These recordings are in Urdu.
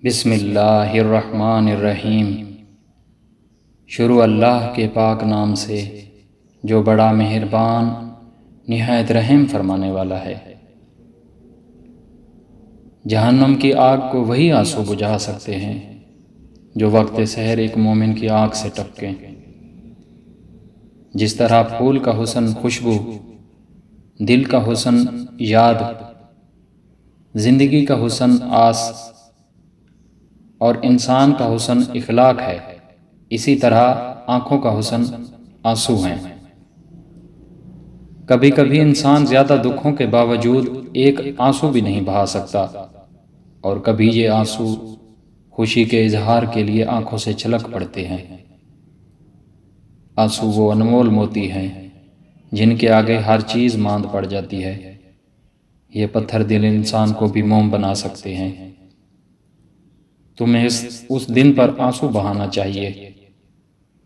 بسم اللہ الرحمن الرحیم۔ شروع اللہ کے پاک نام سے جو بڑا مہربان نہایت رحم فرمانے والا ہے۔ جہنم کی آگ کو وہی آنسو بجھا سکتے ہیں جو وقت سحر ایک مومن کی آنکھ سے ٹپکیں۔ جس طرح پھول کا حسن خوشبو، دل کا حسن یاد، زندگی کا حسن آس اور انسان کا حسن اخلاق ہے، اسی طرح آنکھوں کا حسن آنسو ہیں۔ کبھی کبھی انسان زیادہ دکھوں کے باوجود ایک آنسو بھی نہیں بہا سکتا، اور کبھی یہ آنسو خوشی کے اظہار کے لیے آنکھوں سے چھلک پڑتے ہیں۔ آنسو وہ انمول موتی ہیں جن کے آگے ہر چیز ماند پڑ جاتی ہے۔ یہ پتھر دل انسان کو بھی موم بنا سکتے ہیں۔ تمہیں اس دن پر آنسو بہانا چاہیے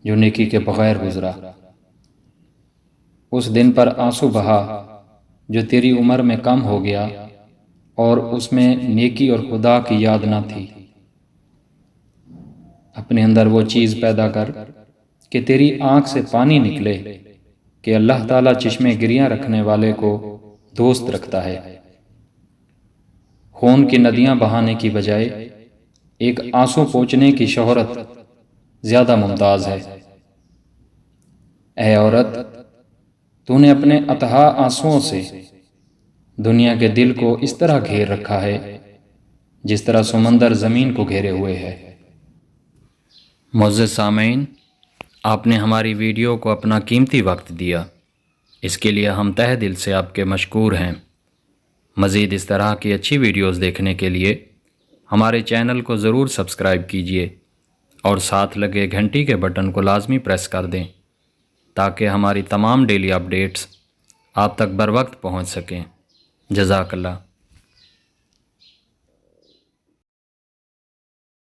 جو نیکی کے بغیر گزرا۔ اس دن پر آنسو بہا جو تیری عمر میں کم ہو گیا اور اس میں نیکی اور خدا کی یاد نہ تھی۔ اپنے اندر وہ چیز پیدا کر کہ تیری آنکھ سے پانی نکلے، کہ اللہ تعالیٰ چشمے گریاں رکھنے والے کو دوست رکھتا ہے۔ خون کی ندیاں بہانے کی بجائے ایک آنسو پوچھنے کی شہرت زیادہ ممتاز ہے۔ اے عورت، تو نے اپنے اتھاہ آنسوؤں سے دنیا کے دل کو اس طرح گھیر رکھا ہے جس طرح سمندر زمین کو گھیرے ہوئے ہے۔ معزز سامعین، آپ نے ہماری ویڈیو کو اپنا قیمتی وقت دیا، اس کے لیے ہم تہہ دل سے آپ کے مشکور ہیں۔ مزید اس طرح کی اچھی ویڈیوز دیکھنے کے لیے ہمارے چینل کو ضرور سبسکرائب کیجیے اور ساتھ لگے گھنٹی کے بٹن کو لازمی پریس کر دیں تاکہ ہماری تمام ڈیلی اپڈیٹس آپ تک بر وقت پہنچ سکیں۔ جزاک اللہ۔